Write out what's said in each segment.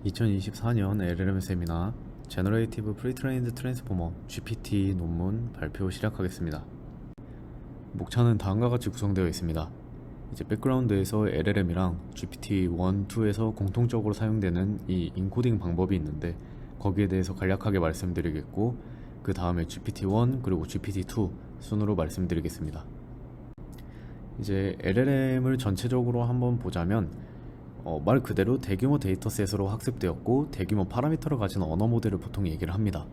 2024년 LLM 세미나 Generative Pre-trained Transformer GPT 논문 발표 시작하겠습니다. 목차는 다음과 같이 구성되어 있습니다. 이제 백그라운드에서 LLM이랑 GPT 1, 2에서 공통적으로 사용되는 이 인코딩 방법이 있는데 거기에 대해서 간략하게 말씀드리겠고 그 다음에 GPT-1 그리고 GPT-2 순으로 말씀드리겠습니다. 이제 LLM을 전체적으로 한번 보자면 말 그대로 대규모 데이터셋으로 학습되었고 대규모 파라미터를 가진 언어 모델을 보통 얘기를 합니다.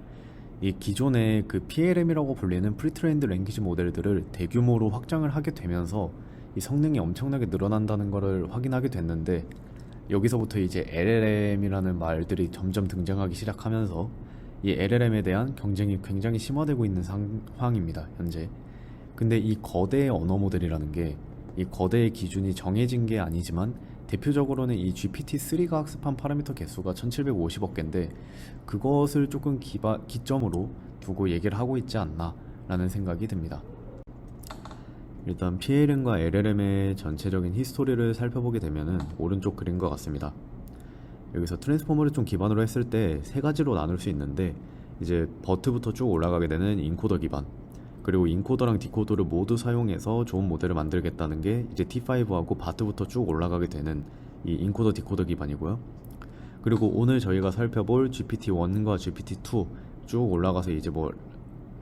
이 기존의 그 PLM이라고 불리는 프리트레인드 랭귀지 모델들을 대규모로 확장을 하게 되면서 이 성능이 엄청나게 늘어난다는 것을 확인하게 됐는데 여기서부터 이제 LLM이라는 말들이 점점 등장하기 시작하면서 이 LLM에 대한 경쟁이 굉장히 심화되고 있는 상황입니다, 현재. 근데 이 거대의 언어 모델이라는 게 이 거대의 기준이 정해진 게 아니지만 대표적으로는 이 GPT-3가 학습한 파라미터 개수가 1750억 개인데 그것을 조금 기점으로 두고 얘기를 하고 있지 않나 라는 생각이 듭니다. 일단 PLM과 LLM의 전체적인 히스토리를 살펴보게 되면은 오른쪽 그림과 같습니다. 여기서 트랜스포머를 좀 기반으로 했을 때 세 가지로 나눌 수 있는데 이제 버트부터 쭉 올라가게 되는 인코더 기반, 그리고 인코더랑 디코더를 모두 사용해서 좋은 모델을 만들겠다는 게 이제 T5하고 바트부터 쭉 올라가게 되는 이 인코더 디코더 기반이고요. 그리고 오늘 저희가 살펴볼 GPT-1과 GPT-2 쭉 올라가서 이제 뭐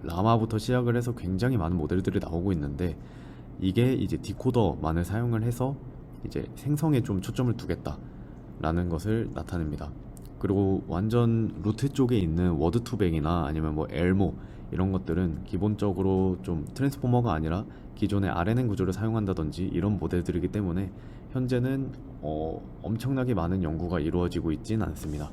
라마부터 시작을 해서 굉장히 많은 모델들이 나오고 있는데 이게 이제 디코더만을 사용을 해서 이제 생성에 좀 초점을 두겠다 라는 것을 나타냅니다. 그리고 완전 루트 쪽에 있는 워드2백이나 아니면 뭐 엘모 이런 것들은 기본적으로 좀 트랜스포머가 아니라 기존의 RNN 구조를 사용한다든지 이런 모델들이기 때문에 현재는 엄청나게 많은 연구가 이루어지고 있진 않습니다.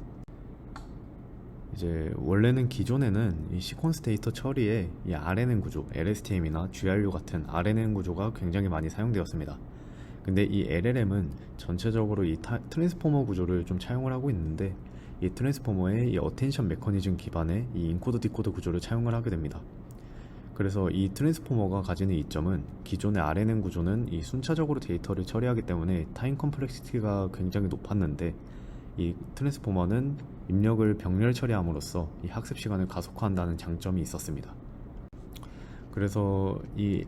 이제 원래는 기존에는 이 시퀀스 데이터 처리에 이 RNN 구조, LSTM이나 GRU 같은 RNN 구조가 굉장히 많이 사용되었습니다. 근데 이 LLM은 전체적으로 이 트랜스포머 구조를 좀 차용을 하고 있는데 이 트랜스포머의 이 어텐션 메커니즘 기반의 이 인코더 디코더 구조를 차용을 하게 됩니다. 그래서 이 트랜스포머가 가지는 이점은 기존의 RNN 구조는 이 순차적으로 데이터를 처리하기 때문에 타임 컴플렉시티가 굉장히 높았는데 이 트랜스포머는 입력을 병렬 처리함으로써 이 학습 시간을 가속화한다는 장점이 있었습니다. 그래서 이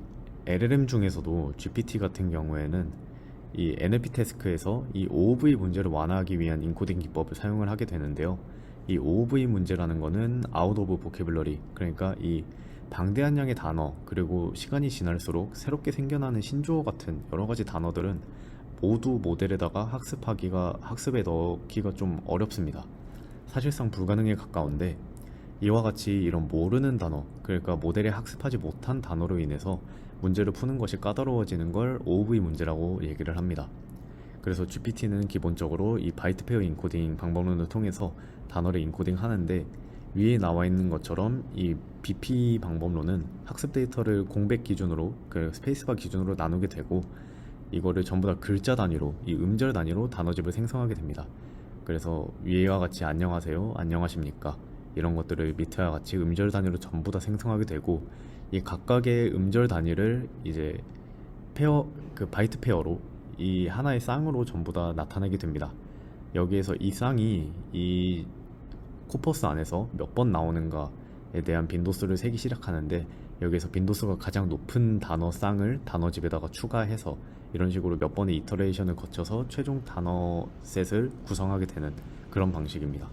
LLM 중에서도 GPT 같은 경우에는 이 NLP 태스크에서 이 OOV 문제를 완화하기 위한 인코딩 기법을 사용을 하게 되는데요. 이 OOV 문제라는 거는 Out of Vocabulary, 그러니까 이 방대한 양의 단어 그리고 시간이 지날수록 새롭게 생겨나는 신조어 같은 여러 가지 단어들은 모두 모델에다가 학습에 넣기가 좀 어렵습니다. 사실상 불가능에 가까운데 이와 같이 이런 모르는 단어, 그러니까 모델에 학습하지 못한 단어로 인해서 문제를 푸는 것이 까다로워지는 걸 OOV 문제라고 얘기를 합니다. 그래서 GPT는 기본적으로 이 바이트 페어 인코딩 방법론을 통해서 단어를 인코딩 하는데 위에 나와 있는 것처럼 이 BP 방법론은 학습 데이터를 공백 기준으로 그 스페이스바 기준으로 나누게 되고 이거를 전부 다 글자 단위로 이 음절 단위로 단어집을 생성하게 됩니다. 그래서 위와 같이 안녕하세요, 안녕하십니까 이런 것들을 밑에와 같이 음절 단위로 전부 다 생성하게 되고 이 각각의 음절 단위를 이제 바이트 페어로 이 하나의 쌍으로 전부 다 나타내게 됩니다. 여기에서 이 쌍이 이 코퍼스 안에서 몇 번 나오는가에 대한 빈도수를 세기 시작하는데 여기에서 빈도수가 가장 높은 단어 쌍을 단어집에다가 추가해서 이런 식으로 몇 번의 이터레이션을 거쳐서 최종 단어 셋을 구성하게 되는 그런 방식입니다.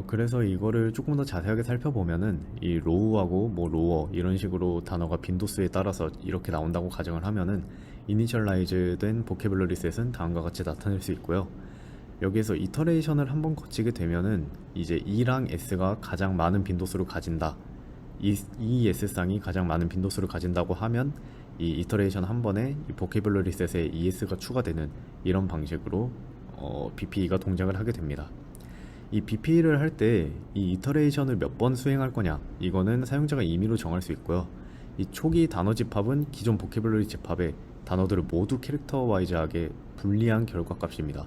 그래서 이거를 조금 더 자세하게 살펴보면은 이 로우하고 뭐 로어 이런 식으로 단어가 빈도수에 따라서 이렇게 나온다고 가정을 하면은 이니셜라이즈 된 보캐블러리 셋은 다음과 같이 나타낼 수 있고요. 여기에서 이터레이션을 한번 거치게 되면은 이제 E랑 S가 가장 많은 빈도수를 가진다. 이 S쌍이 가장 많은 빈도수를 가진다고 하면 이 이터레이션 한 번에 이 보캐블러리 셋에 ES가 추가되는 이런 방식으로 BPE가 동작을 하게 됩니다. 이 BP를 할 때 이 이터레이션을 몇 번 수행할 거냐 이거는 사용자가 임의로 정할 수 있고요. 이 초기 단어 집합은 기존 보캐블러리 집합의 단어들을 모두 캐릭터 와이즈하게 분리한 결과값입니다.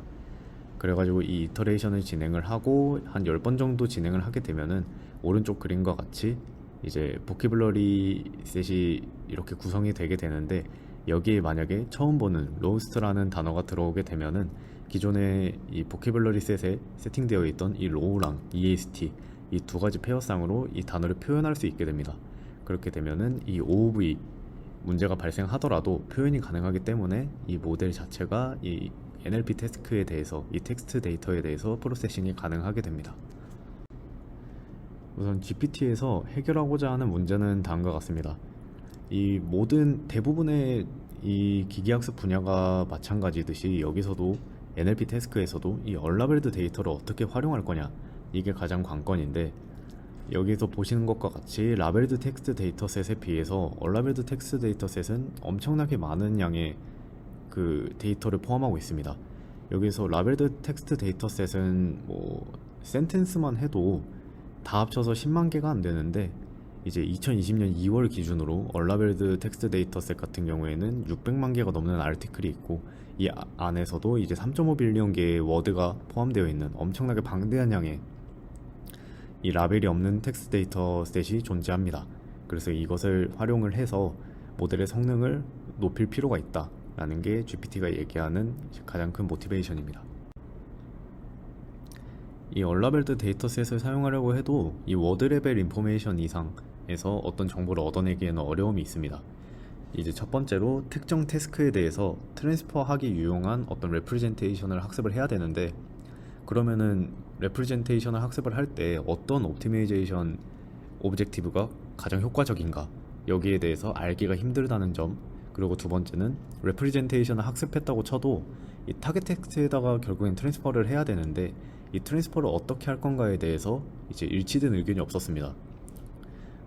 그래가지고 이 이터레이션을 진행을 하고 한 10번 정도 진행을 하게 되면은 오른쪽 그림과 같이 이제 보캐블러리 셋이 이렇게 구성이 되게 되는데 여기에 만약에 처음 보는 로우스트라는 단어가 들어오게 되면은 기존에 이 보캐블러리 셋에 세팅되어 있던 이 로우랑 EAST 이 두 가지 페어쌍으로 이 단어를 표현할 수 있게 됩니다. 그렇게 되면은 이 OOV 문제가 발생하더라도 표현이 가능하기 때문에 이 모델 자체가 이 NLP 태스크에 대해서 이 텍스트 데이터에 대해서 프로세싱이 가능하게 됩니다. 우선 GPT에서 해결하고자 하는 문제는 다음과 같습니다. 이 모든 대부분의 이 기계학습 분야가 마찬가지듯이 여기서도 NLP 태스크에서도 이 얼라벨드 데이터를 어떻게 활용할 거냐, 이게 가장 관건인데, 여기서 보시는 것과 같이 라벨드 텍스트 데이터셋에 비해서 얼라벨드 텍스트 데이터셋은 엄청나게 많은 양의 그 데이터를 포함하고 있습니다. 여기서 라벨드 텍스트 데이터셋은 뭐 센텐스만 해도 다 합쳐서 10만 개가 안 되는데, 이제 2020년 2월 기준으로 얼라벨드 텍스트 데이터셋 같은 경우에는 600만 개가 넘는 아티클이 있고, 이 안에서도 이제 3.5 빌리언 개의 워드가 포함되어 있는 엄청나게 방대한 양의 이 라벨이 없는 텍스트 데이터셋이 존재합니다. 그래서 이것을 활용을 해서 모델의 성능을 높일 필요가 있다 라는 게 GPT가 얘기하는 가장 큰 모티베이션입니다. 이 얼라벨드 데이터셋을 사용하려고 해도 이 워드 레벨 인포메이션 이상에서 어떤 정보를 얻어내기에는 어려움이 있습니다. 이제 첫 번째로 특정 태스크에 대해서 트랜스퍼하기 유용한 어떤 레프레젠테이션을 학습을 해야 되는데, 그러면은 레프레젠테이션을 학습을 할 때 어떤 옵티마이제이션 오브젝티브가 가장 효과적인가, 여기에 대해서 알기가 힘들다는 점. 그리고 두 번째는 레프레젠테이션을 학습했다고 쳐도 이 타겟 텍스트에다가 결국엔 트랜스퍼를 해야 되는데, 이 트랜스퍼를 어떻게 할 건가에 대해서 이제 일치된 의견이 없었습니다.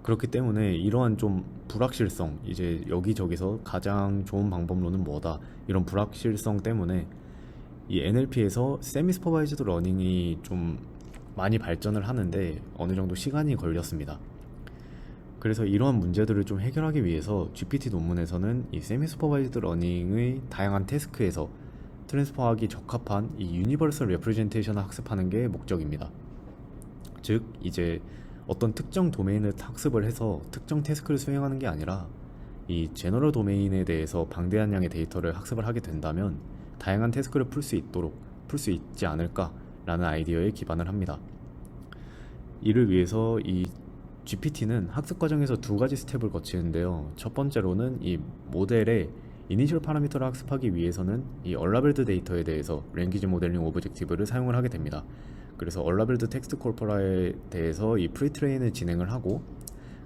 그렇기 때문에 이러한 좀 불확실성, 이제 여기저기서 가장 좋은 방법론은 뭐다, 이런 불확실성 때문에 이 NLP에서 세미 슈퍼바이즈드 러닝이 좀 많이 발전을 하는데 어느 정도 시간이 걸렸습니다. 그래서 이러한 문제들을 좀 해결하기 위해서 GPT 논문에서는 이 세미 슈퍼바이즈드 러닝의 다양한 태스크에서 트랜스퍼하기 적합한 이 유니버설 레프레젠테이션을 학습하는 게 목적입니다. 즉 이제 어떤 특정 도메인을 학습을 해서 특정 태스크를 수행하는 게 아니라 이 제너럴 도메인에 대해서 방대한 양의 데이터를 학습을 하게 된다면 다양한 태스크를 풀 수 있지 않을까라는 아이디어에 기반을 합니다. 이를 위해서 이 GPT는 학습 과정에서 두 가지 스텝을 거치는데요. 첫 번째로는 이 모델의 이니셜 파라미터를 학습하기 위해서는 이 얼라벨드 데이터에 대해서 랭귀지 모델링 오브젝티브를 사용을 하게 됩니다. 그래서 얼라벨드 텍스트 콜퍼라에 대해서 이 프리트레인을 진행을 하고,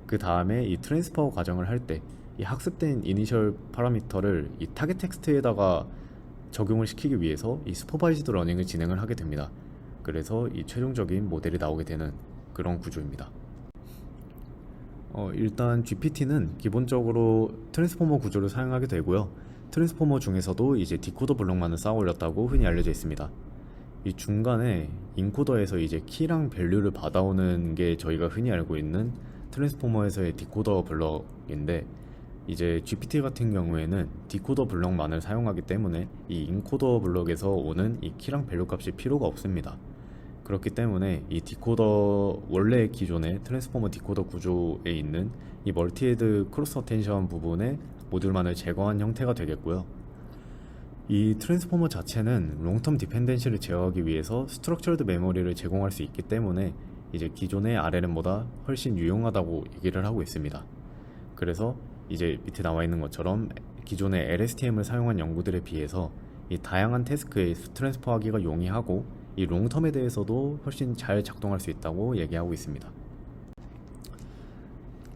그 다음에 이 트랜스퍼 과정을 할 때 이 학습된 이니셜 파라미터를 이 타겟 텍스트에다가 적용을 시키기 위해서 이 슈퍼바이즈드 러닝을 진행을 하게 됩니다. 그래서 이 최종적인 모델이 나오게 되는 그런 구조입니다. 일단 GPT는 기본적으로 트랜스포머 구조를 사용하게 되고요. 트랜스포머 중에서도 이제 디코더 블록만을 쌓아 올렸다고 흔히 알려져 있습니다. 이 중간에 인코더에서 이제 키랑 밸류를 받아오는 게 저희가 흔히 알고 있는 트랜스포머에서의 디코더 블럭인데, 이제 GPT 같은 경우에는 디코더 블럭만을 사용하기 때문에 이 인코더 블럭에서 오는 이 키랑 밸류 값이 필요가 없습니다. 그렇기 때문에 이 디코더 원래 기존의 트랜스포머 디코더 구조에 있는 이 멀티헤드 크로스 어텐션 부분에 모듈만을 제거한 형태가 되겠고요. 이 트랜스포머 자체는 롱텀 디펜던시를 제어하기 위해서 스트럭처드 메모리를 제공할 수 있기 때문에 이제 기존의 RLM보다 훨씬 유용하다고 얘기를 하고 있습니다. 그래서 이제 밑에 나와 있는 것처럼 기존의 LSTM을 사용한 연구들에 비해서 이 다양한 태스크에 트랜스퍼하기가 용이하고 이 롱텀에 대해서도 훨씬 잘 작동할 수 있다고 얘기하고 있습니다.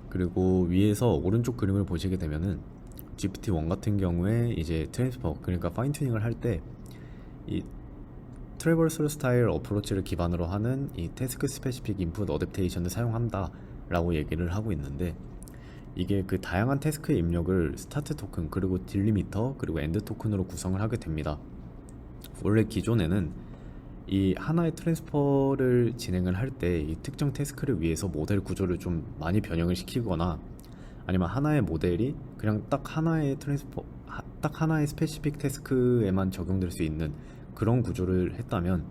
그리고 위에서 오른쪽 그림을 보시게 되면은 GPT-1 같은 경우에 이제 트랜스퍼, 그러니까 파인 튜닝을 할 때 이 트래버설 스타일 어프로치를 기반으로 하는 이 태스크 스페시픽 인풋 어댑테이션을 사용한다 라고 얘기를 하고 있는데, 이게 그 다양한 태스크의 입력을 스타트 토큰, 그리고 딜리미터, 그리고 엔드 토큰으로 구성을 하게 됩니다. 원래 기존에는 이 하나의 트랜스퍼를 진행을 할 때 이 특정 태스크를 위해서 모델 구조를 좀 많이 변형을 시키거나, 아니면 하나의 모델이 그냥 딱 하나의 스페시픽 태스크에만 적용될 수 있는 그런 구조를 했다면,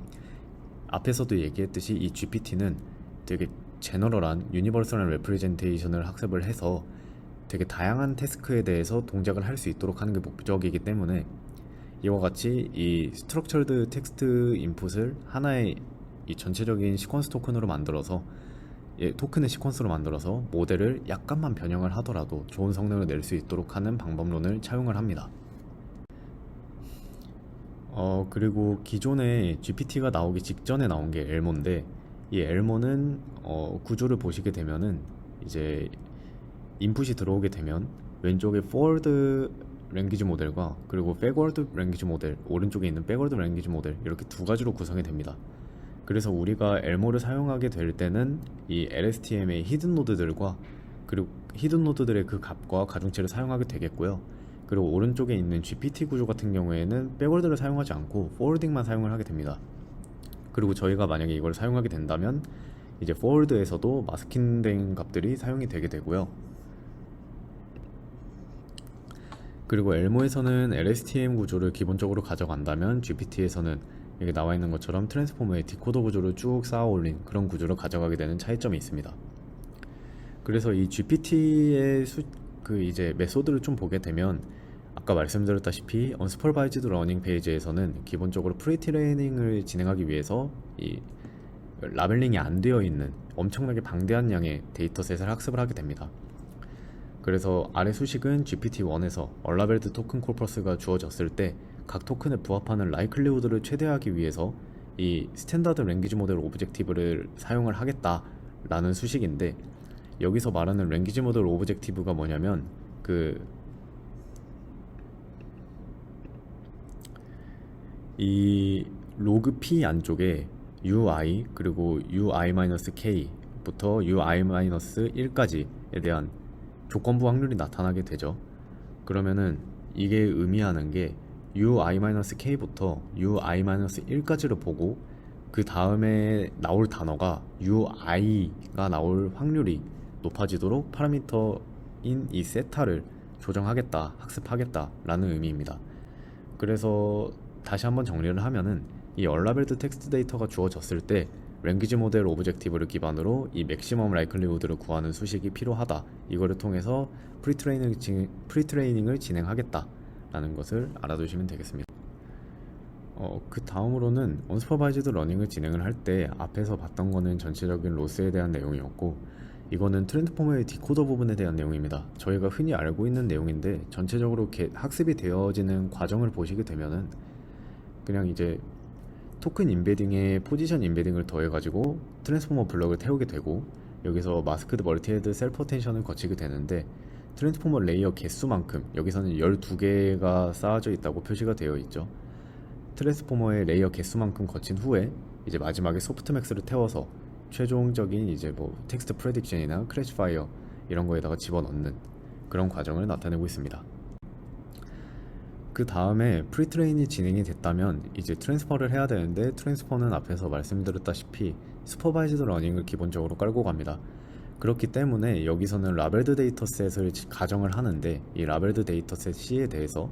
앞에서도 얘기했듯이 이 GPT는 되게 제너럴한 유니버설한 레프레젠테이션을 학습을 해서 되게 다양한 태스크에 대해서 동작을 할 수 있도록 하는 게 목적이기 때문에 이와 같이 이 스트럭처드 텍스트 인풋을 하나의 이 전체적인 시퀀스 토큰으로 만들어서 토큰의 시퀀스로 만들어서 모델을 약간만 변형을 하더라도 좋은 성능을 낼 수 있도록 하는 방법론을 차용을 합니다. 그리고 기존에 GPT가 나오기 직전에 나온 게 엘모인데, 이 엘모는 구조를 보시게 되면은 이제 인풋이 들어오게 되면 왼쪽에 forward 랭귀지 모델과 그리고 backward 랭귀지 모델, 오른쪽에 있는 backward 랭귀지 모델, 이렇게 두 가지로 구성이 됩니다. 그래서 우리가 엘모를 사용하게 될 때는 이 LSTM의 히든 노드들과 그리고 히든 노드들의 그 값과 가중치를 사용하게 되겠고요. 그리고 오른쪽에 있는 GPT 구조 같은 경우에는 백월드를 사용하지 않고 포워딩만 사용을 하게 됩니다. 그리고 저희가 만약에 이걸 사용하게 된다면 이제 포워드에서도 마스킹된 값들이 사용이 되게 되고요. 그리고 엘모에서는 LSTM 구조를 기본적으로 가져간다면 GPT에서는 여기 나와 있는 것처럼 트랜스포머의 디코더 구조를 쭉 쌓아 올린 그런 구조를 가져가게 되는 차이점이 있습니다. 그래서 이 GPT의 이제 메소드를 좀 보게 되면 아까 말씀드렸다시피 언스퍼바이즈드 러닝 페이지에서는 기본적으로 프리트레이닝을 진행하기 위해서 이 라벨링이 안 되어 있는 엄청나게 방대한 양의 데이터셋을 학습을 하게 됩니다. 그래서 아래 수식은 GPT-1에서 얼라벨드 토큰 코퍼스가 주어졌을 때 각 토큰에 부합하는 라이클리후드를 최대화하기 위해서 이 스탠다드 랭귀지 모델 오브젝티브를 사용을 하겠다라는 수식인데, 여기서 말하는 랭귀지 모델 오브젝티브가 뭐냐면 이 로그 P 안쪽에 UI 그리고 UI-K부터 UI-1까지에 대한 조건부 확률이 나타나게 되죠. 그러면은 이게 의미하는 게 UI-K부터 UI-1까지를 보고 그 다음에 나올 단어가 UI가 나올 확률이 높아지도록 파라미터인 이 세타를 조정하겠다, 학습하겠다 라는 의미입니다. 그래서 다시 한번 정리를 하면은 이 얼라벨드 텍스트 데이터가 주어졌을 때 랭귀지 모델 오브젝티브를 기반으로 이 맥시멈 라이클리후드를 구하는 수식이 필요하다, 이거를 통해서 프리트레이닝을 진행하겠다 라는 것을 알아두시면 되겠습니다. 그 다음으로는 언스퍼바이즈드 러닝을 진행을 할 때 앞에서 봤던 거는 전체적인 로스에 대한 내용이었고, 이거는 트랜스포머의 디코더 부분에 대한 내용입니다. 저희가 흔히 알고 있는 내용인데 전체적으로 학습이 되어지는 과정을 보시게 되면은 그냥 이제 토큰 인베딩에 포지션 인베딩을 더해가지고 트랜스포머 블럭을 태우게 되고, 여기서 마스크드 멀티헤드 셀프 어텐션을 거치게 되는데, 트랜스포머 레이어 개수만큼 여기서는 12개가 쌓아져 있다고 표시가 되어 있죠. 트랜스포머의 레이어 개수만큼 거친 후에 이제 마지막에 소프트맥스를 태워서 최종적인 이제 뭐 텍스트 프레딕션이나 클래시파이어 이런 거에다가 집어넣는 그런 과정을 나타내고 있습니다. 그 다음에 프리트레인이 진행이 됐다면 이제 트랜스퍼를 해야 되는데, 트랜스퍼는 앞에서 말씀드렸다시피 슈퍼바이즈드 러닝을 기본적으로 깔고 갑니다. 그렇기 때문에 여기서는 라벨드 데이터셋을 가정을 하는데, 이 라벨드 데이터셋 C에 대해서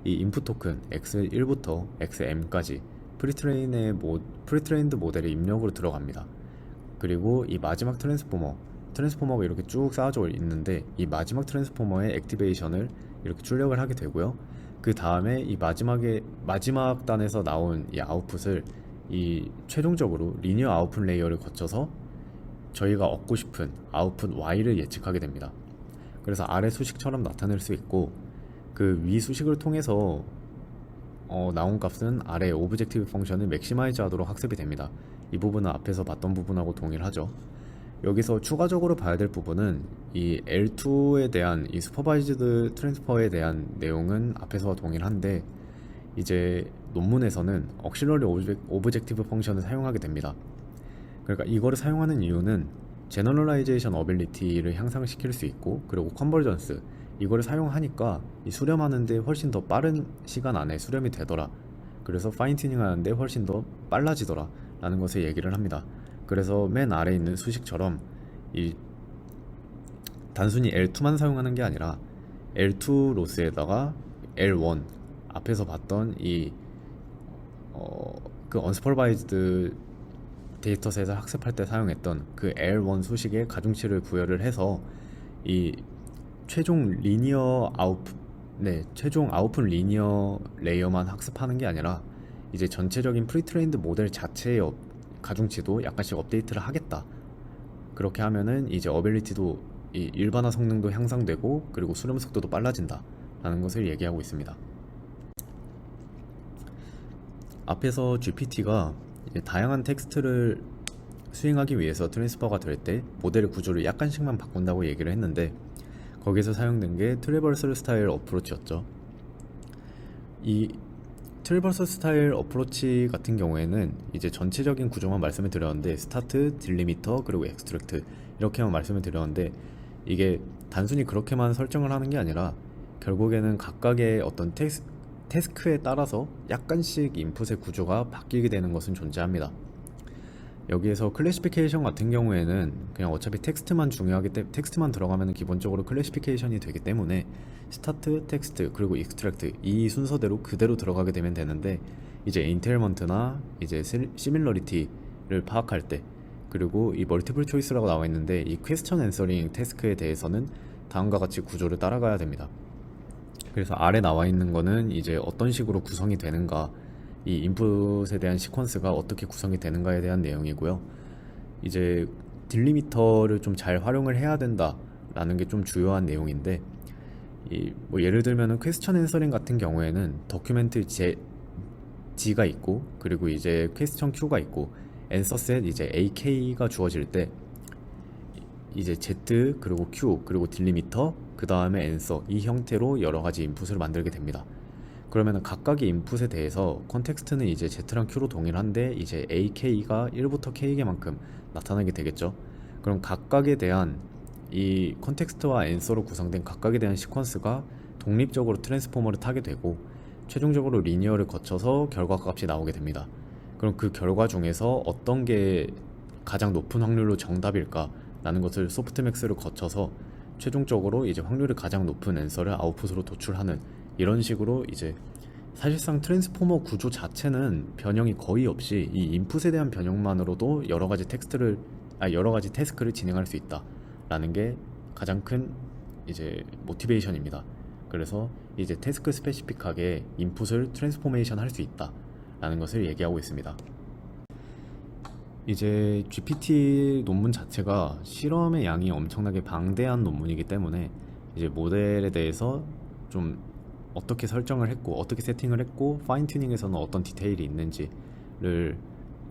이 인풋 토큰 X1부터 XM까지 프리트레인드 모델의 입력으로 들어갑니다. 그리고 이 마지막 트랜스포머가 이렇게 쭉 쌓아져 있는데, 이 마지막 트랜스포머의 액티베이션을 이렇게 출력을 하게 되고요. 그 다음에 이 마지막 단에서 나온 이 아웃풋을 이 최종적으로 리니어 아웃풋 레이어를 거쳐서 저희가 얻고 싶은 아웃풋 Y를 예측하게 됩니다. 그래서 아래 수식처럼 나타낼 수 있고, 그 위 수식을 통해서 나온 값은 아래 오브젝티브 펑션을 맥시마이즈 하도록 학습이 됩니다. 이 부분은 앞에서 봤던 부분하고 동일하죠. 여기서 추가적으로 봐야 될 부분은 이 L2에 대한 이 슈퍼바이즈드 트랜스퍼에 대한 내용은 앞에서와 동일한데, 이제 논문에서는 억실러리 오브젝티브 펑션을 사용하게 됩니다. 그러니까 이거를 사용하는 이유는 제너럴라이제이션 어빌리티를 향상시킬 수 있고, 그리고 컨버전스, 이거를 사용하니까 이 수렴하는데 훨씬 더 빠른 시간 안에 수렴이 되더라, 그래서 파인 튜닝 하는데 훨씬 더 빨라지더라 라는 것을 얘기를 합니다. 그래서 맨 아래에 있는 수식처럼 이 단순히 L2만 사용하는 게 아니라 L2 로스에다가 L1, 앞에서 봤던 그 언스퍼바이즈드 데이터셋을 학습할 때 사용했던 그 L1 수식에 가중치를 부여를 해서 이 최종 리니어 최종 아웃풋 리니어 레이어만 학습하는 게 아니라 이제 전체적인 프리트레인드 모델 자체의 가중치도 약간씩 업데이트를 하겠다. 그렇게 하면은 이제 어빌리티도 이 일반화 성능도 향상되고 그리고 수렴 속도도 빨라진다 라는 것을 얘기하고 있습니다. 앞에서 GPT가 다양한 텍스트를 수행하기 위해서 트랜스퍼가 될 때 모델의 구조를 약간씩만 바꾼다고 얘기를 했는데, 거기서 사용된 게 트래버설 스타일 어프로치였죠. 이 트래버설 스타일 어프로치 같은 경우에는 이제 전체적인 구조만 말씀을 드렸는데, 스타트, 딜리미터, 그리고 엑스트랙트 이렇게만 말씀을 드렸는데, 이게 단순히 그렇게만 설정을 하는 게 아니라 결국에는 각각의 어떤 태스크에 따라서 약간씩 인풋의 구조가 바뀌게 되는 것은 존재합니다. 여기에서 클래시피케이션 같은 경우에는 그냥 어차피 텍스트만 텍스트만 들어가면 기본적으로 클래시피케이션이 되기 때문에 스타트, 텍스트, 그리고 익스트랙트 이 순서대로 그대로 들어가게 되면 되는데, 이제 인테일먼트나 이제 시밀러리티를 파악할 때, 그리고 이 멀티플 초이스라고 나와 있는데 이 퀘스천 앤서링 태스크에 대해서는 다음과 같이 구조를 따라가야 됩니다. 그래서 아래 나와 있는 거는 이제 어떤 식으로 구성이 되는가, 이 인풋에 대한 시퀀스가 어떻게 구성이 되는가에 대한 내용이고요. 이제 딜리미터를 좀 잘 활용을 해야 된다라는 게 좀 주요한 내용인데, 뭐 예를 들면은 퀘스천 앤서링 같은 경우에는 더큐멘트 G가 있고, 그리고 이제 퀘스천 Q가 있고, 앤서셋 이제 AK가 주어질 때 이제 Z 그리고 Q 그리고 딜리미터 그 다음에 앤서, 이 형태로 여러 가지 인풋을 만들게 됩니다. 그러면 각각의 인풋에 대해서 컨텍스트는 이제 Z랑 Q로 동일한데 이제 AK가 1부터 K개만큼 나타나게 되겠죠. 그럼 각각에 대한 이 컨텍스트와 앤서로 구성된 각각에 대한 시퀀스가 독립적으로 트랜스포머를 타게 되고, 최종적으로 리니어를 거쳐서 결과값이 나오게 됩니다. 그럼 그 결과 중에서 어떤 게 가장 높은 확률로 정답일까 라는 것을 소프트맥스를 거쳐서 최종적으로 이제 확률이 가장 높은 앤서를 아웃풋으로 도출하는, 이런 식으로 이제 사실상 트랜스포머 구조 자체는 변형이 거의 없이 이 인풋에 대한 변형만으로도 여러 가지 태스크를 진행할 수 있다라는 게 가장 큰 이제 모티베이션입니다. 그래서 이제 태스크 스페시픽하게 인풋을 트랜스포메이션 할 수 있다라는 것을 얘기하고 있습니다. 이제 GPT 논문 자체가 실험의 양이 엄청나게 방대한 논문이기 때문에 이제 모델에 대해서 좀 어떻게 설정을 했고 어떻게 세팅을 했고 파인 튜닝에서는 어떤 디테일이 있는지를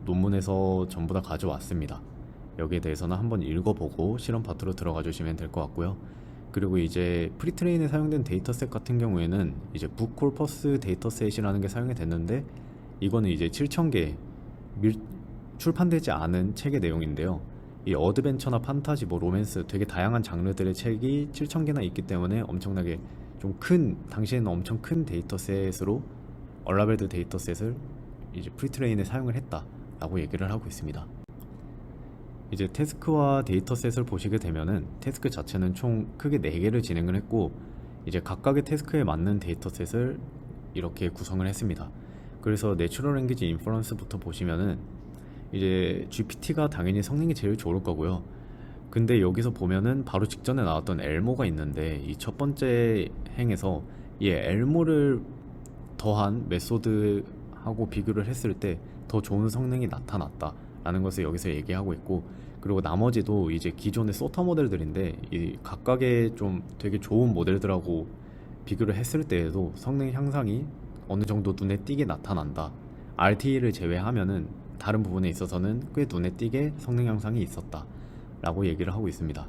논문에서 전부 다 가져왔습니다. 여기에 대해서는 한번 읽어보고 실험 파트로 들어가 주시면 될 것 같고요. 그리고 이제 프리트레인에 사용된 데이터셋 같은 경우에는 이제 북콜퍼스 데이터셋이라는 게 사용이 됐는데, 이거는 이제 7,000개 출판되지 않은 책의 내용인데요. 이 어드벤처나 판타지, 뭐 로맨스 되게 다양한 장르들의 책이 7,000개나 있기 때문에 엄청나게 당시에는 엄청 큰 데이터셋으로 얼라벨드 데이터셋을 이제 프리트레인에 사용을 했다라고 얘기를 하고 있습니다. 이제 태스크와 데이터셋을 보시게 되면은 태스크 자체는 총 크게 4개를 진행을 했고, 이제 각각의 태스크에 맞는 데이터셋을 이렇게 구성을 했습니다. 그래서 내추럴 랭귀지 인퍼런스부터 보시면은 이제 GPT가 당연히 성능이 제일 좋을 거고요. 근데 여기서 보면은 바로 직전에 나왔던 엘모가 있는데, 이 첫 번째 행에서 이 엘모를 더한 메소드하고 비교를 했을 때 더 좋은 성능이 나타났다 라는 것을 여기서 얘기하고 있고, 그리고 나머지도 이제 기존의 소타 모델들인데 이 각각의 좀 되게 좋은 모델들하고 비교를 했을 때에도 성능 향상이 어느 정도 눈에 띄게 나타난다. RTE를 제외하면은 다른 부분에 있어서는 꽤 눈에 띄게 성능 향상이 있었다 라고 얘기를 하고 있습니다.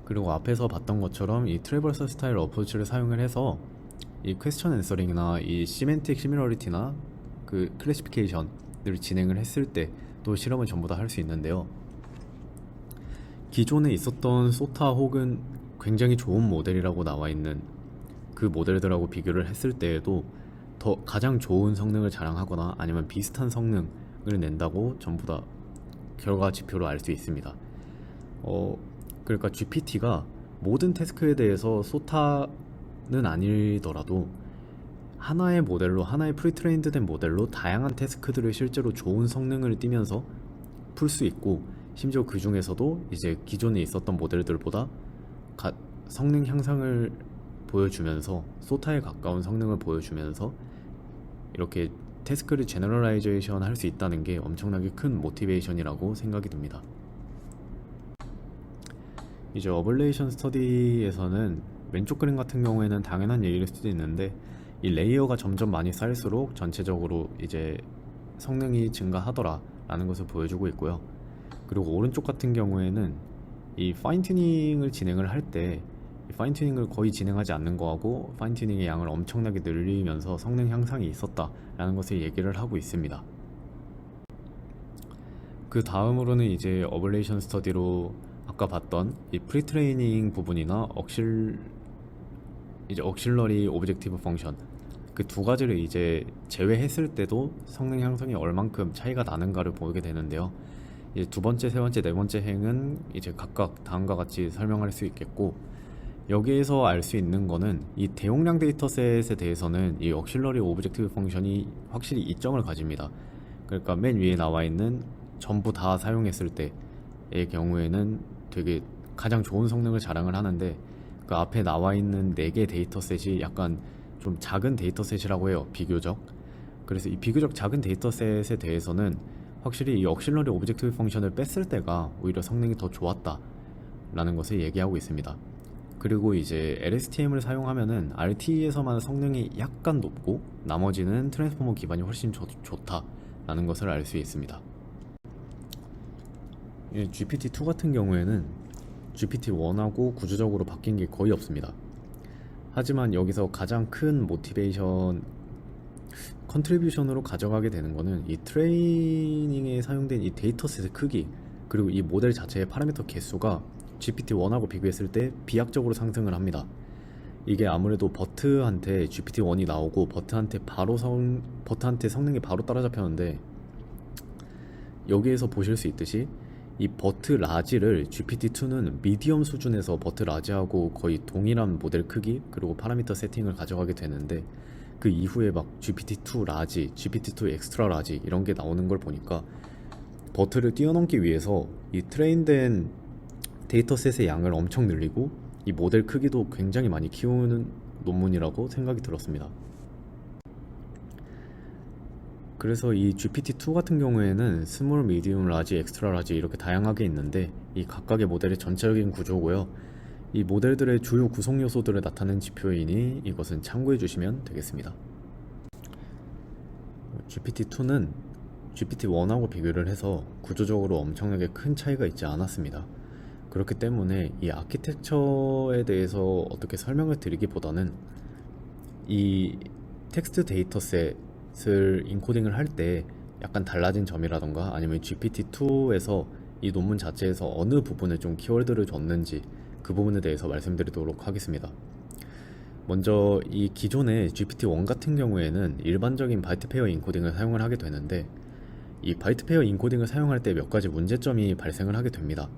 그리고 앞에서 봤던 것처럼 이 트래버설 스타일 어프로치를 사용을 해서 이 퀘스천 앤서링이나 이 시멘틱 시밀러리티나 그 클래시피케이션을 진행을 했을 때 또 실험을 전부 다 할 수 있는데요. 기존에 있었던 소타 혹은 굉장히 좋은 모델이라고 나와 있는 그 모델들하고 비교를 했을 때에도 더 가장 좋은 성능을 자랑하거나 아니면 비슷한 성능을 낸다고 전부 다 결과 지표로 알 수 있습니다. 그러니까 GPT가 모든 태스크에 대해서 소타는 아니더라도 하나의 모델로, 하나의 프리트레인드 된 모델로 다양한 태스크들을 실제로 좋은 성능을 띠면서 풀 수 있고, 심지어 그 중에서도 이제 기존에 있었던 모델들보다 성능 향상을 보여주면서 소타에 가까운 성능을 보여주면서 이렇게 태스크를 제너럴라이제이션 할 수 있다는 게 엄청나게 큰 모티베이션이라고 생각이 듭니다. 이제 어블레이션 스터디에서는 왼쪽 그림 같은 경우에는 당연한 얘기일 수도 있는데 이 레이어가 점점 많이 쌓일수록 전체적으로 이제 성능이 증가하더라 라는 것을 보여주고 있고요. 그리고 오른쪽 같은 경우에는 이 파인 튜닝을 진행을 할 때 파인 튜닝을 거의 진행하지 않는 거하고 파인 튜닝의 양을 엄청나게 늘리면서 성능 향상이 있었다 라는 것을 얘기를 하고 있습니다. 그 다음으로는 이제 어블레이션 스터디로 아까 봤던 이 프리트레이닝 부분이나 억실러리 오브젝티브 펑션 그 두 가지를 이제 제외했을 때도 성능 향상이 얼만큼 차이가 나는가를 보게 되는데요. 이제 두 번째, 세 번째, 네 번째 행은 이제 각각 다음과 같이 설명할 수 있겠고, 여기에서 알 수 있는 거는 이 대용량 데이터셋에 대해서는 이 억실러리 오브젝티브 펑션이 확실히 이점을 가집니다. 그러니까 맨 위에 나와 있는 전부 다 사용했을 때의 경우에는 되게 가장 좋은 성능을 자랑을 하는데, 그 앞에 나와 있는 4개 데이터셋이 약간 좀 작은 데이터셋이라고 해요, 비교적. 그래서 이 비교적 작은 데이터셋에 대해서는 확실히 이 억실러리 오브젝티브 펑션을 뺐을 때가 오히려 성능이 더 좋았다 라는 것을 얘기하고 있습니다. 그리고 이제 LSTM을 사용하면은 RT에서만 성능이 약간 높고 나머지는 트랜스포머 기반이 훨씬 좋다 라는 것을 알 수 있습니다. GPT-2 같은 경우에는 GPT-1하고 구조적으로 바뀐 게 거의 없습니다. 하지만 여기서 가장 큰 모티베이션 컨트리뷰션으로 가져가게 되는 거는 이 트레이닝에 사용된 이 데이터셋의 크기, 그리고 이 모델 자체의 파라미터 개수가 GPT-1하고 비교했을 때 비약적으로 상승을 합니다. 이게 아무래도 버트한테 GPT-1이 나오고 버트한테 성능이 바로 따라잡혔는데, 여기에서 보실 수 있듯이 이 버트 라지를 GPT-2는 미디엄 수준에서 버트 라지하고 거의 동일한 모델 크기 그리고 파라미터 세팅을 가져가게 되는데, 그 이후에 막 GPT-2 라지, GPT-2 엑스트라 라지 이런 게 나오는 걸 보니까 버트를 뛰어넘기 위해서 이 트레인된 데이터셋의 양을 엄청 늘리고 이 모델 크기도 굉장히 많이 키우는 논문이라고 생각이 들었습니다. 그래서 이 GPT-2 같은 경우에는 스몰, 미디움, 라지, 엑스트라 라지 이렇게 다양하게 있는데, 이 각각의 모델의 전체적인 구조고요. 이 모델들의 주요 구성 요소들을 나타낸 지표이니 이것은 참고해 주시면 되겠습니다. GPT-2는 GPT-1하고 비교를 해서 구조적으로 엄청나게 큰 차이가 있지 않았습니다. 그렇기 때문에 이 아키텍처에 대해서 어떻게 설명을 드리기보다는 이 텍스트 데이터셋을 인코딩을 할 때 약간 달라진 점이라던가 아니면 GPT-2에서 이 논문 자체에서 어느 부분을 좀 키워드를 줬는지 그 부분에 대해서 말씀드리도록 하겠습니다. 먼저 이 기존의 GPT-1 같은 경우에는 일반적인 바이트 페어 인코딩을 사용을 하게 되는데, 이 바이트 페어 인코딩을 사용할 때 몇 가지 문제점이 발생을 하게 됩니다.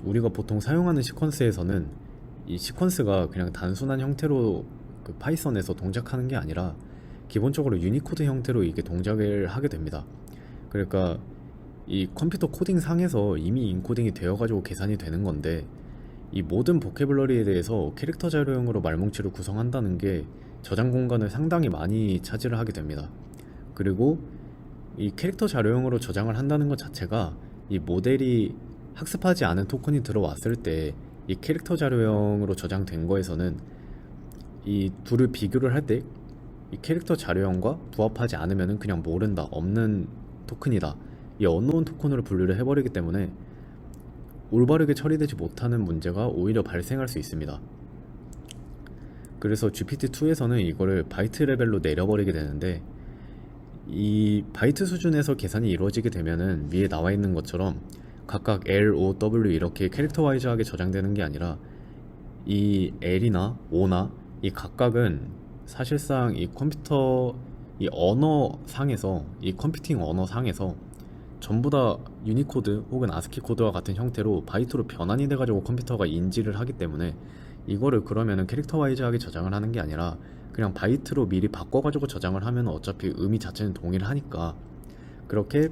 우리가 보통 사용하는 시퀀스에서는 이 시퀀스가 그냥 단순한 형태로 그 파이썬에서 동작하는 게 아니라 기본적으로 유니코드 형태로 이게 동작을 하게 됩니다. 그러니까 이 컴퓨터 코딩 상에서 이미 인코딩이 되어가지고 계산이 되는 건데, 이 모든 보캐블러리에 대해서 캐릭터 자료형으로 말뭉치를 구성한다는 게 저장 공간을 상당히 많이 차지를 하게 됩니다. 그리고 이 캐릭터 자료형으로 저장을 한다는 것 자체가 이 모델이 학습하지 않은 토큰이 들어왔을 때 이 캐릭터 자료형으로 저장된 거에서는 이 둘을 비교를 할 때 이 캐릭터 자료형과 부합하지 않으면 그냥 모른다, 없는 토큰이다, 이 언노운 토큰으로 분류를 해버리기 때문에 올바르게 처리되지 못하는 문제가 오히려 발생할 수 있습니다. 그래서 GPT-2에서는 이거를 바이트 레벨로 내려버리게 되는데, 이 바이트 수준에서 계산이 이루어지게 되면은 위에 나와 있는 것처럼 각각 L, O, W 이렇게 캐릭터 와이즈하게 저장되는 게 아니라 이 L이나 O나 이 각각은 사실상 이 언어 상에서, 이 컴퓨팅 언어 상에서 전부 다 유니코드 혹은 아스키 코드와 같은 형태로 바이트로 변환이 돼가지고 컴퓨터가 인지를 하기 때문에, 이거를 그러면은 캐릭터 와이즈하게 저장을 하는 게 아니라 그냥 바이트로 미리 바꿔가지고 저장을 하면 어차피 의미 자체는 동일하니까 그렇게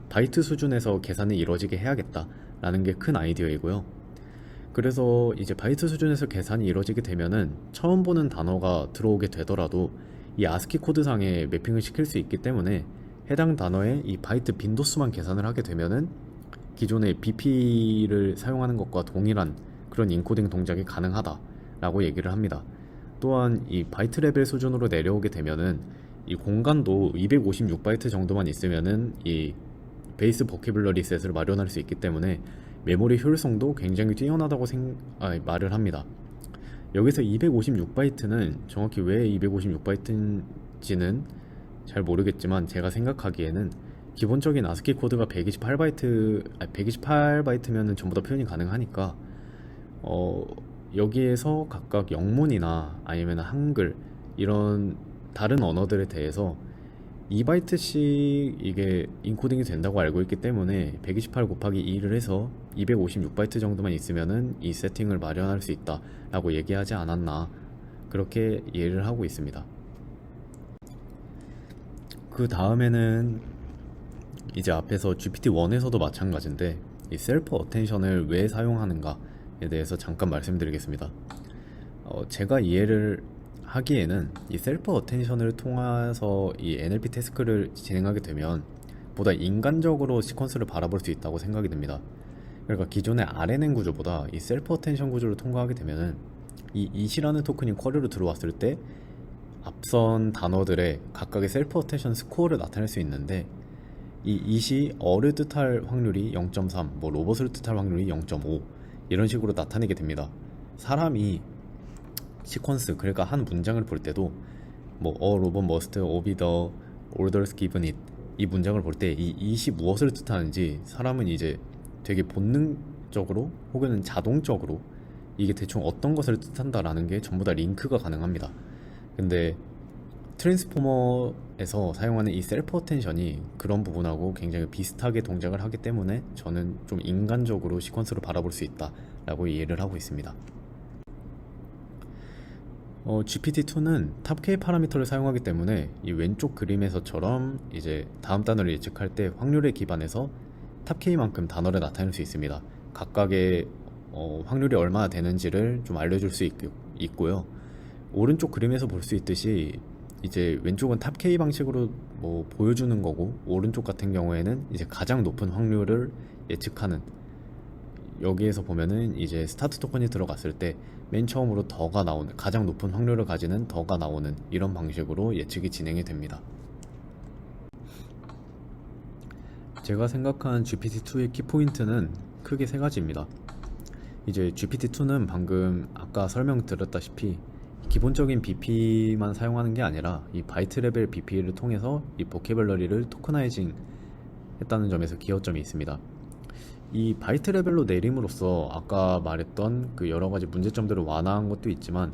바이트 수준에서 계산이 이루어지게 해야겠다 라는 게 큰 아이디어이고요. 그래서 이제 바이트 수준에서 계산이 이루어지게 되면은 처음 보는 단어가 들어오게 되더라도 이 아스키 코드상에 매핑을 시킬 수 있기 때문에 해당 단어의 이 바이트 빈도수만 계산을 하게 되면은 기존의 BP를 사용하는 것과 동일한 그런 인코딩 동작이 가능하다라고 얘기를 합니다. 또한 이 바이트 레벨 수준으로 내려오게 되면은 이 공간도 256바이트 정도만 있으면은 이 베이스 버케블러리 셋을 마련할 수 있기 때문에 메모리 효율성도 굉장히 뛰어나다고 말을 합니다. 여기서 256바이트는 정확히 왜 256바이트인지는 잘 모르겠지만 제가 생각하기에는 기본적인 아스키 코드가 128바이트면은 전부 다 표현이 가능하니까 여기에서 각각 영문이나 아니면 한글 이런 다른 언어들에 대해서 2바이트씩 이게 인코딩이 된다고 알고 있기 때문에 128 곱하기 2를 해서 256바이트 정도만 있으면은 이 세팅을 마련할 수 있다 라고 얘기하지 않았나, 그렇게 이해를 하고 있습니다. 그 다음에는 이제 앞에서 GPT-1에서도 마찬가지인데 이 셀프 어텐션을 왜 사용하는가에 대해서 잠깐 말씀드리겠습니다. 제가 이해를 하기에는 이 셀프 어텐션을 통해서 이 NLP 태스크를 진행하게 되면 보다 인간적으로 시퀀스를 바라볼 수 있다고 생각이 듭니다. 그러니까 기존의 RNN 구조보다 이 셀프 어텐션 구조를 통과하게 되면은 이 it이라는 토큰이 쿼리로 들어왔을 때 앞선 단어들의 각각의 셀프 어텐션 스코어를 나타낼 수 있는데, 이 it이 어를 뜻할 확률이 0.3, 뭐 로봇을 뜻할 확률이 0.5 이런 식으로 나타내게 됩니다. 사람이 시퀀스, 그러니까 한 문장을 볼 때도 뭐 로봇 must obey the orders given it, 이 문장을 볼 때 이 it이 무엇을 뜻하는지 사람은 이제 되게 본능적으로 혹은 자동적으로 이게 대충 어떤 것을 뜻한다라는 게 전부 다 링크가 가능합니다. 근데 트랜스포머에서 사용하는 이 셀프 어텐션이 그런 부분하고 굉장히 비슷하게 동작을 하기 때문에 저는 좀 인간적으로 시퀀스로 바라볼 수 있다 라고 이해를 하고 있습니다. GPT-2는 탑K 파라미터를 사용하기 때문에 이 왼쪽 그림에서처럼 이제 다음 단어를 예측할 때 확률에 기반해서 탑K만큼 단어를 나타낼 수 있습니다. 각각의 확률이 얼마나 되는지를 좀 알려줄 수 있고요. 오른쪽 그림에서 볼 수 있듯이 이제 왼쪽은 탑K 방식으로 뭐 보여주는 거고, 오른쪽 같은 경우에는 이제 가장 높은 확률을 예측하는, 여기에서 보면은 이제 스타트 토큰이 들어갔을 때 맨 처음으로 더가 나오는, 가장 높은 확률을 가지는 더가 나오는 이런 방식으로 예측이 진행이 됩니다. 제가 생각한 GPT-2의 키포인트는 크게 세 가지입니다. 이제 GPT-2는 방금 아까 설명드렸다시피 기본적인 BP만 사용하는 게 아니라 이 바이트 레벨 BP를 통해서 이 보케블러리를 토커나이징 했다는 점에서 기여점이 있습니다. 이 바이트 레벨로 내림으로써 아까 말했던 그 여러 가지 문제점들을 완화한 것도 있지만,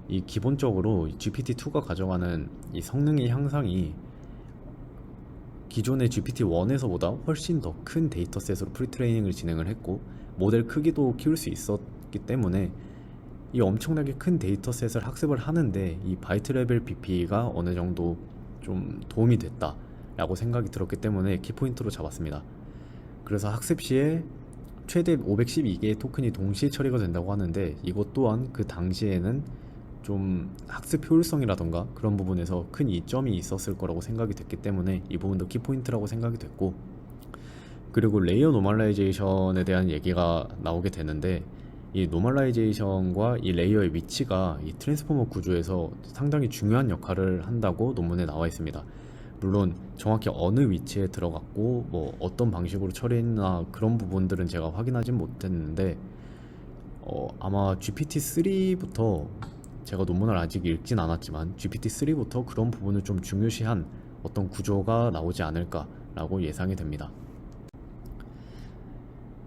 이 기본적으로 GPT-2가 가져가는 이 성능의 향상이 기존의 GPT-1에서보다 훨씬 더 큰 데이터셋으로 프리트레이닝을 진행을 했고, 모델 크기도 키울 수 있었기 때문에 이 엄청나게 큰 데이터셋을 학습을 하는데 이 바이트 레벨 BP가 어느 정도 좀 도움이 됐다 라고 생각이 들었기 때문에 키포인트로 잡았습니다. 그래서 학습 시에 최대 512개의 토큰이 동시에 처리가 된다고 하는데, 이것 또한 그 당시에는 좀 학습 효율성이라던가 그런 부분에서 큰 이점이 있었을 거라고 생각이 됐기 때문에 이 부분도 키포인트라고 생각이 됐고, 그리고 레이어 노멀라이제이션에 대한 얘기가 나오게 되는데, 이 노멀라이제이션과 이 레이어의 위치가 이 트랜스포머 구조에서 상당히 중요한 역할을 한다고 논문에 나와 있습니다. 물론 정확히 어느 위치에 들어갔고 뭐 어떤 방식으로 처리했나 그런 부분들은 제가 확인하진 못했는데, 아마 GPT-3부터, 제가 논문을 아직 읽진 않았지만 GPT-3부터 그런 부분을 좀 중요시한 어떤 구조가 나오지 않을까 라고 예상이 됩니다.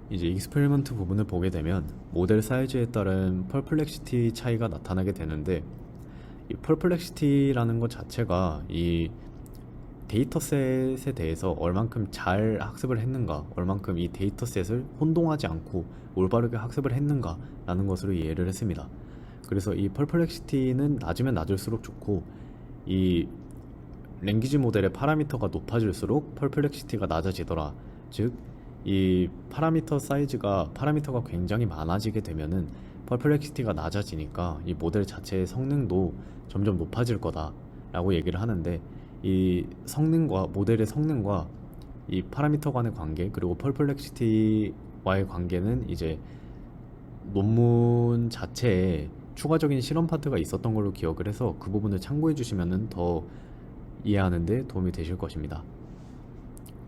이제 익스페리먼트 부분을 보게 되면 모델 사이즈에 따른 퍼플렉시티 차이가 나타나게 되는데, 이 퍼플렉시티라는 것 자체가 이 데이터셋에 대해서 얼만큼 잘 학습을 했는가, 얼만큼 이 데이터셋을 혼동하지 않고 올바르게 학습을 했는가 라는 것으로 이해를 했습니다. 그래서 이 퍼플렉시티는 낮으면 낮을수록 좋고, 이 랭귀지 모델의 파라미터가 높아질수록 퍼플렉시티가 낮아지더라. 즉 이 파라미터가 굉장히 많아지게 되면은 퍼플렉시티가 낮아지니까 이 모델 자체의 성능도 점점 높아질 거다라고 얘기를 하는데, 이 모델의 성능과 이 파라미터 간의 관계, 그리고 퍼플렉시티와의 관계는 이제 논문 자체에 추가적인 실험 파트가 있었던 걸로 기억을 해서 그 부분을 참고해 주시면 더 이해하는 데 도움이 되실 것입니다.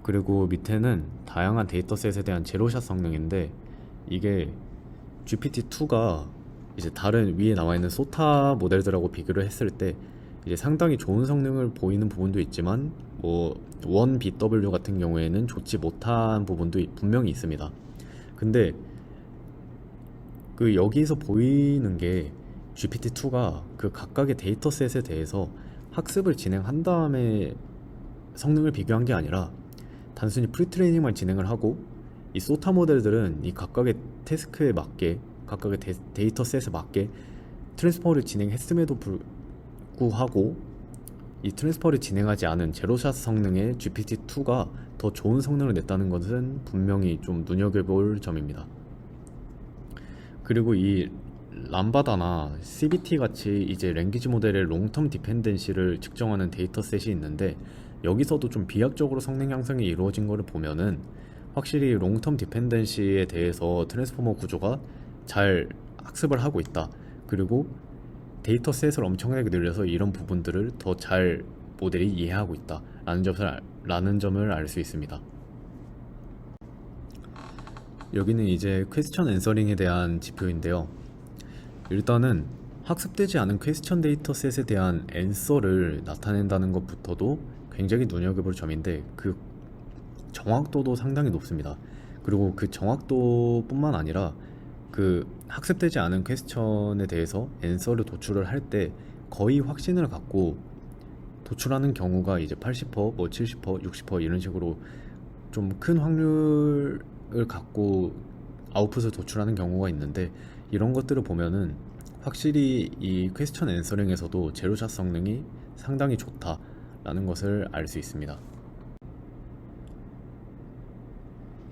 그리고 밑에는 다양한 데이터셋에 대한 제로샷 성능인데, 이게 GPT-2가 이제 다른 위에 나와 있는 소타 모델들하고 비교를 했을 때 이제 상당히 좋은 성능을 보이는 부분도 있지만, 뭐 1BW 같은 경우에는 좋지 못한 부분도 분명히 있습니다. 근데 그 여기서 보이는 게 GPT-2가 그 각각의 데이터셋에 대해서 학습을 진행한 다음에 성능을 비교한 게 아니라 단순히 프리트레이닝만 진행을 하고, 이 소타 모델들은 이 각각의 태스크에 맞게, 각각의 데이터셋에 맞게 트랜스퍼를 진행했음에도 불구하고 이 트랜스퍼를 진행하지 않은 제로샷 성능의 GPT-2가 더 좋은 성능을 냈다는 것은 분명히 좀 눈여겨볼 점입니다. 그리고 이 람바다나 CBT 같이 이제 랭귀지 모델의 롱텀 디펜던시를 측정하는 데이터셋이 있는데, 여기서도 좀 비약적으로 성능 향상이 이루어진 것을 보면은 확실히 롱텀 디펜던시에 대해서 트랜스포머 구조가 잘 학습을 하고 있다. 그리고 데이터셋을 엄청나게 늘려서 이런 부분들을 더 잘 모델이 이해하고 있다 라는 점을 알 수 있습니다. 여기는 이제 퀘스천 앤서링에 대한 지표인데요. 일단은 학습되지 않은 퀘스천 데이터셋에 대한 앤서를 나타낸다는 것부터도 굉장히 눈여겨볼 점인데, 그 정확도도 상당히 높습니다. 그리고 그 정확도뿐만 아니라 그 학습되지 않은 퀘스천에 대해서 앤서를 도출을 할 때 거의 확신을 갖고 도출하는 경우가 이제 80%, 뭐 70%, 60% 이런 식으로 좀 큰 확률을 갖고 아웃풋을 도출하는 경우가 있는데, 이런 것들을 보면은 확실히 이 퀘스천 앤서링에서도 제로샷 성능이 상당히 좋다라는 것을 알 수 있습니다.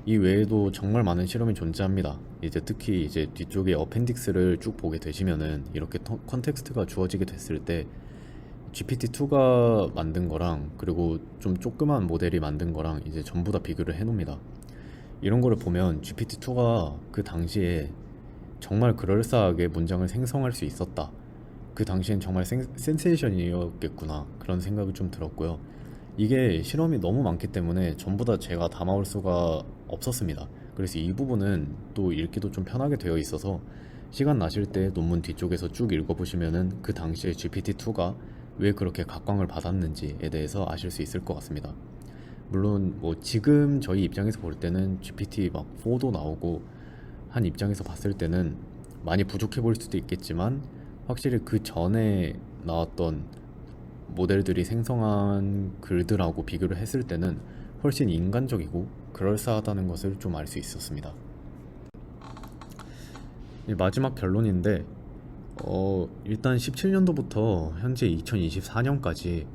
이 외에도 정말 많은 실험이 존재합니다. 이제 특히 이제 뒤쪽에 어펜딕스를 쭉 보게 되시면은 이렇게 컨텍스트가 주어지게 됐을 때 GPT-2가 만든 거랑 그리고 좀 조그만 모델이 만든 거랑 이제 전부 다 비교를 해 놓습니다. 이런 거를 보면 GPT-2가 그 당시에 정말 그럴싸하게 문장을 생성할 수 있었다, 그 당시엔 정말 센세이션이었겠구나, 그런 생각이 좀 들었고요. 이게 실험이 너무 많기 때문에 전부 다 제가 담아올 수가 없었습니다. 그래서 이 부분은 또 읽기도 좀 편하게 되어 있어서 시간 나실 때 논문 뒤쪽에서 쭉 읽어보시면은 그 당시에 GPT-2가 왜 그렇게 각광을 받았는지에 대해서 아실 수 있을 것 같습니다. 물론 뭐 지금 저희 입장에서 볼 때는 GPT 막 4도 나오고 한 입장에서 봤을 때는 많이 부족해 보일 수도 있겠지만, 확실히 그 전에 나왔던 모델들이 생성한 글들하고 비교를 했을 때는 훨씬 인간적이고 그럴싸하다는 것을 좀 알 수 있었습니다. 마지막 결론인데, 일단 17년도부터 현재 2024년까지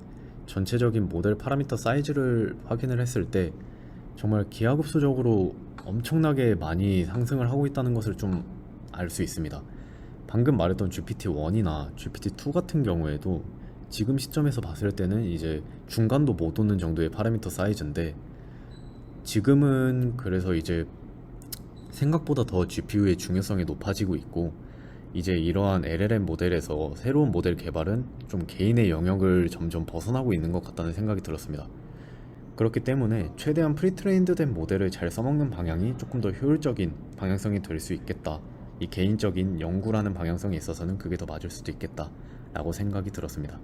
전체적인 모델 파라미터 사이즈를 확인을 했을 때 정말 기하급수적으로 엄청나게 많이 상승을 하고 있다는 것을 좀 알 수 있습니다. 방금 말했던 GPT-1이나 GPT-2 같은 경우에도 지금 시점에서 봤을 때는 이제 중간도 못 오는 정도의 파라미터 사이즈인데, 지금은 그래서 이제 생각보다 더 GPU의 중요성이 높아지고 있고, 이제 이러한 LLM 모델에서 새로운 모델 개발은 좀 개인의 영역을 점점 벗어나고 있는 것 같다는 생각이 들었습니다. 그렇기 때문에 최대한 프리트레인드 된 모델을 잘 써먹는 방향이 조금 더 효율적인 방향성이 될 수 있겠다, 이 개인적인 연구라는 방향성에 있어서는 그게 더 맞을 수도 있겠다 라고 생각이 들었습니다.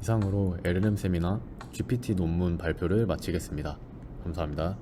이상으로 LLM 세미나 GPT 논문 발표를 마치겠습니다. 감사합니다.